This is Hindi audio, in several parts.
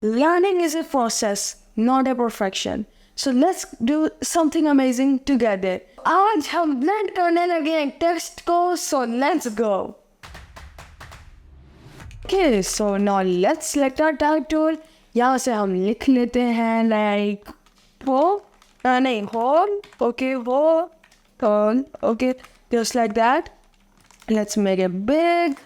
Learning is a process, not a perfection. So let's do something amazing together. आज हम blend करने लगे हैं text को, so let's go. Okay, so now let's select our type tool. यहाँ से हम लिख लेते हैं like वो नहीं whole, okay whole, okay just like that. Let's make it big.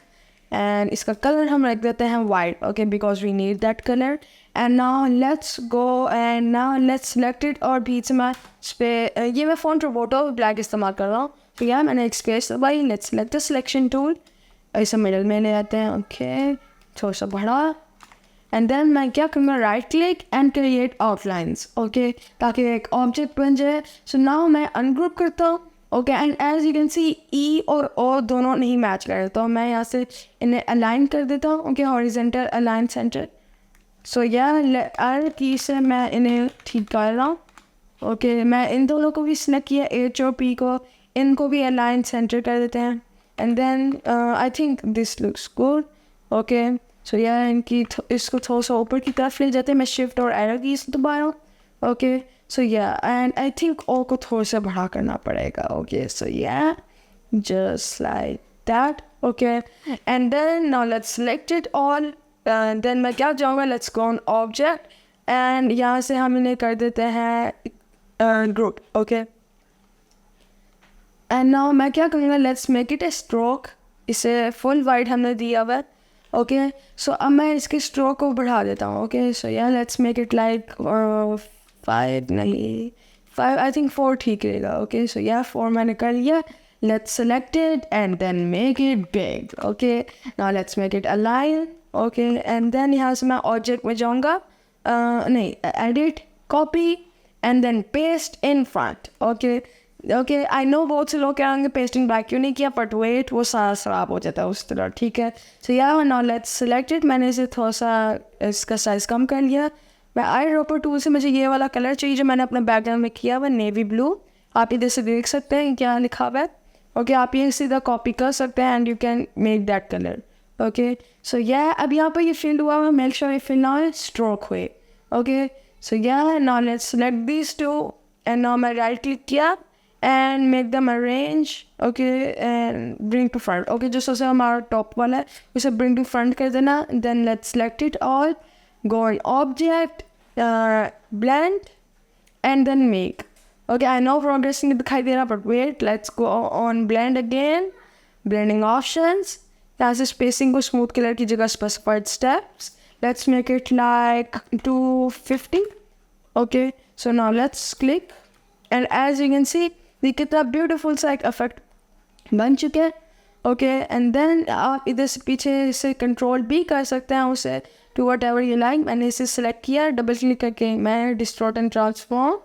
And इसका color हम रख देते हैं white, okay, because we need that color. And now let's go and now let's select it और बीच में ये मैं font roboto black इस्तेमाल कर रहा हूँ. तो यहाँ मैंने एक space दबाई. Let's select the selection tool. ऐसा middle में ले आते हैं, okay, थोड़ा सा बड़ा. And then मैं क्या करूँगा, right click and create outlines, okay, ताकि एक object बन जाए. So now मैं ungroup करता हूँ. Okay and as you can see E और ओ दोनों नहीं मैच कर रहे, तो मैं यहाँ से इन्हें अलाइन कर देता हूँ. Okay horizontal align centre. So यार की से मैं इन्हें ठीक कर रहा हूँ. ओके मैं इन दोनों को भी सिलेक्ट किया, एच और पी को, इनको भी अलाइन सेंटर कर देते हैं. And then I think this looks good. Okay so यार इनकी इसको थोड़ा सा ऊपर की तरफ ले जाते हैं. मैं शिफ्ट और एरो की दबा रहा हूँ. Okay so yeah, and I think O को थोड़ा सा बड़ा करना पड़ेगा. Okay, so yeah, just like that. Okay, and then now let's select it all. And then मैं क्या जाऊँगा, let's go on object and यहाँ से हम इन्हें कर देते हैं group. Okay, and now मैं क्या करूँगा, let's make it a stroke. इसे full white हमने दिया हुआ है. Okay, so अब मैं इसके stroke को बढ़ा देता हूँ. Okay, so yeah, let's make it like 5 नहीं 5, I think 4 ठीक रहेगा. Okay, so yeah 4 मैंने कर लिया. Let's select it and then make it big. Okay, now let's make it align. Okay, and then यहाँ से मैं object में जाऊँगा, नहीं edit, copy and then paste in front. Okay, okay I know बहुत से लोग कहेंगे pasting back क्यों नहीं किया, but wait वो सारा ख़राब हो जाता है उस तरह. ठीक है, so yeah now let's select it. मैंने इसे थोड़ा सा इसका साइज़ कम कर लिया. मैं आई ड्रॉपर टूल से मुझे ये वाला कलर चाहिए जो मैंने अपने बैकग्राउंड में किया हुआ, नेवी ब्लू. आप इधर से देख सकते हैं क्या लिखा हुआ है. ओके आप ये सीधा कॉपी कर सकते हैं and you can make that colour. Okay so या अब यहाँ पर ये फिल हुआ हुआ, मेक श्योर ये फिल ना हो, स्ट्रोक हुए. Okay so yeah now let's select this two and now मैं राइट क्लिक किया and make them arrange. Okay and bring to front. Okay जो सबसे हमारा टॉप वाला है उसे ब्रिंग टू फ्रंट कर देना. Then let's select it all, go on object, blend and then make. Okay I know progressing दिखाई दे रहा, but wait, let's go on blend again. Blending options, यहाँ से spacing को smooth color की जगह specified steps. Let's make it like 250. Okay so now let's click and as you can see ये कितना beautiful सा एक effect बन चुके हैं. ओके एंड देन आप इधर से पीछे से कंट्रोल भी कर सकते हैं उसे to whatever you like. मैंने इसे सेलेक्ट किया, डबल क्लिक करके मैं distort and transform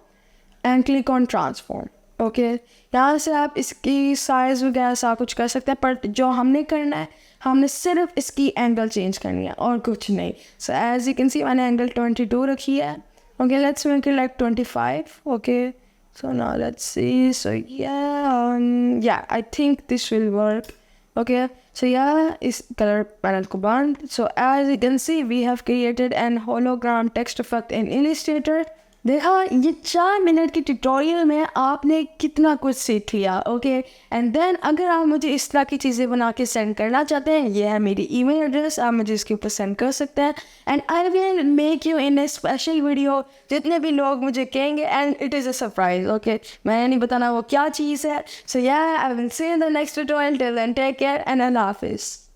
and click on transform. Okay यहाँ से आप इसकी साइज़ वगैरह सा कुछ कर सकते हैं, पर जो हमने करना है हमने सिर्फ इसकी एंगल चेंज करनी है और कुछ नहीं. So as you can see मैंने एंगल 22 रखी है. Okay let's make it like 25. Okay so now let's see. So yeah I think this will work. Okay so yeah is color panel को बंद. So as you can see we have created an hologram text effect in Illustrator. देखा ये 4 मिनट की ट्यूटोरियल में आपने कितना कुछ सीख लिया. ओके एंड देन अगर आप मुझे इस तरह की चीज़ें बना के सेंड करना चाहते हैं, ये है मेरी ईमेल एड्रेस, आप मुझे इसके ऊपर सेंड कर सकते हैं and I will make you in a special video जितने भी लोग मुझे कहेंगे and it is a surprise. Okay मैं नहीं बताना वो क्या चीज़ है. So yeah I will see in the next tutorial. Till then take care and अल्लाह हाफिज़.